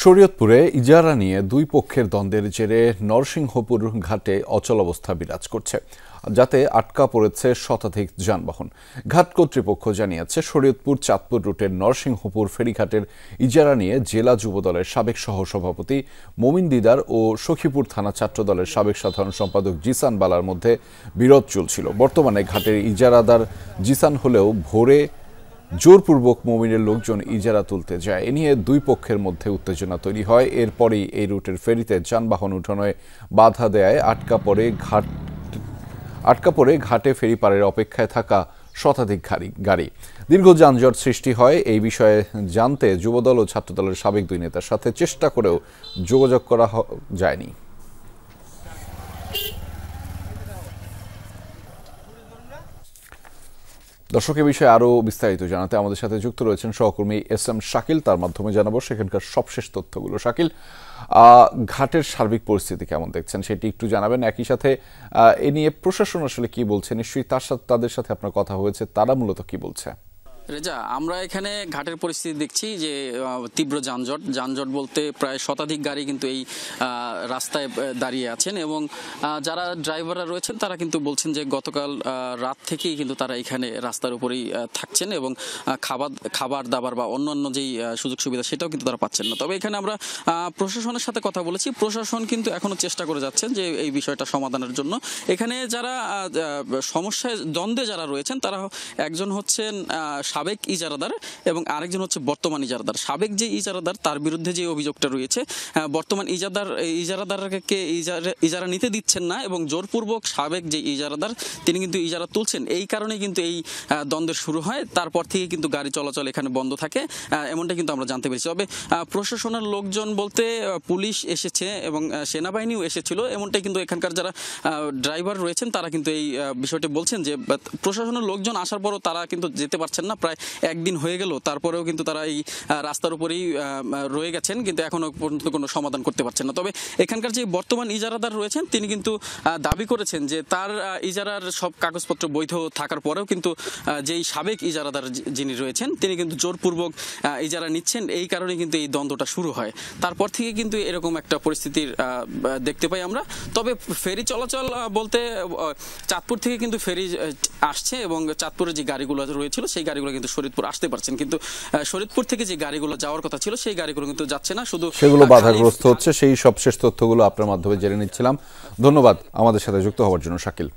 শরীয়তপুরে ইজারা নিয়ে দুই পক্ষের দ্বন্দ্বের জেরে নরসিংহপুর ঘাটে অচলাবস্থা বিরাজ করছে, যাতে আটকা পড়েছে শতাধিক যানবাহন। ঘাট কর্তৃপক্ষ জানিয়েছে, শরীয়তপুর চাঁদপুর রুটের নরসিংহপুর ফেরিঘাটের ইজারা নিয়ে জেলা যুবদলের সাবেক সহসভাপতি মোমিন দিদার ও সখীপুর থানা ছাত্রদলের সাবেক সাধারণ সম্পাদক জিসান বালার মধ্যে বিরোধ চলছিল। বর্তমানে ঘাটের ইজারাদার জিসান হলেও ভোরে জোরপূর্বক মোমিনের লোকজন ইজারা তুলতে যায়। এ নিয়ে দুই পক্ষের মধ্যে উত্তেজনা তৈরি হয়। এরপরই এই রুটের ফেরিতে যানবাহন উঠানোয় বাধা দেয় আটকা পড়ে ঘাটে ফেরি পারের অপেক্ষায় থাকা শতাধিক গাড়ি। দীর্ঘ যানজট সৃষ্টি হয়। এই বিষয়ে জানতে যুবদল ও ছাত্রদলের সাবেক দুই নেতার সাথে চেষ্টা করেও যোগাযোগ করা যায়নি। দর্শক, এ বিষয়ে আরো বিস্তারিত জানাতে আমাদের সাথে যুক্ত রয়েছেন সহকর্মী এস.এম. শাকিল। তার মাধ্যমে জানাবো সেখানকার সবশেষ তথ্যগুলো। শাকিল, ঘাটের সার্বিক পরিস্থিতি কেমন দেখছেন সেটি একটু জানাবেন। একই সাথে এ নিয়ে প্রশাসন আসলে কি বলছে? নিশ্চয়ই তাদের সাথে আপনার কথা হয়েছে, তারা মূলত কি বলছে? রেজা, আমরা এখানে ঘাটের পরিস্থিতি দেখছি যে তীব্র যানজট বলতে প্রায় শতাধিক গাড়ি কিন্তু এই রাস্তায় দাঁড়িয়ে আছেন, এবং যারা ড্রাইভাররা রয়েছেন তারা কিন্তু বলছেন যে গতকাল রাত থেকেই কিন্তু তারা এখানে রাস্তার উপরেই থাকছেন, এবং খাবার দাবার বা অন্যান্য যেই সুযোগ সুবিধা সেটাও কিন্তু তারা পাচ্ছেন না। তবে এখানে আমরা প্রশাসনের সাথে কথা বলেছি। প্রশাসন কিন্তু এখনো চেষ্টা করে যাচ্ছেন যে এই বিষয়টা সমাধানের জন্য। এখানে যারা সমস্যায় দ্বন্দ্বে যারা রয়েছেন তারা একজন হচ্ছেন সাবেক ইজারাদার এবং আরেকজন হচ্ছে বর্তমান ইজারাদার। সাবেক যে ইজারাদার তার বিরুদ্ধে যে অভিযোগটা রয়েছে, বর্তমান ইজারাদারকে ইজারা নিতে দিচ্ছেন না, এবং জোরপূর্বক সাবেক যে ইজারাদার তিনি কিন্তু ইজারা তুলছেন। এই কারণে কিন্তু এই দ্বন্দ্বের শুরু হয়। তারপর থেকে কিন্তু গাড়ি চলাচল এখানে বন্ধ থাকে, এমনটা কিন্তু আমরা জানতে পেরেছি। তবে প্রশাসনের লোকজন বলতে পুলিশ এসেছে এবং সেনাবাহিনীও এসেছিল, এমনটাই কিন্তু এখানকার যারা ড্রাইভার রয়েছেন তারা কিন্তু এই বিষয়টি বলছেন যে প্রশাসনের লোকজন আসার পরও তারা কিন্তু যেতে পারছেন না। প্রায় একদিন হয়ে গেল, তারপরেও কিন্তু তারা এই রাস্তার উপরেই রয়ে গেছেন, কিন্তু এখনো পর্যন্ত কোনো সমাধান করতে পারছেন না। তবে এখানকার যে বর্তমান ইজারাদার রয়েছেন তিনি কিন্তু দাবি করেছেন যে তার ইজারার সব কাগজপত্র বৈধ থাকার পরেও কিন্তু যেই সাবেক ইজারাদার যিনি রয়েছেন তিনি কিন্তু জোরপূর্বক ইজারা নিচ্ছেন। এই কারণে কিন্তু এই দ্বন্দ্বটা শুরু হয়। তারপর থেকে কিন্তু এরকম একটা পরিস্থিতির দেখতে পাই আমরা। তবে ফেরি চলাচল বলতে চাঁদপুর থেকে কিন্তু ফেরি আসছে, এবং চাঁদপুরে যে গাড়িগুলো রয়েছিল সেই গাড়িগুলো কিন্তু শরীয়তপুর আসতে পারছেন, কিন্তু শরীয়তপুর থেকে যে গাড়িগুলো যাওয়ার কথা ছিল সেই গাড়িগুলো কিন্তু যাচ্ছে না, শুধু সেগুলো বাধাগ্রস্ত হচ্ছে। সেই সবশেষ তথ্যগুলো আপনার মাধ্যমে জেনে নিচ্ছিলাম। ধন্যবাদ আমাদের সাথে যুক্ত হওয়ার জন্য শাকিল।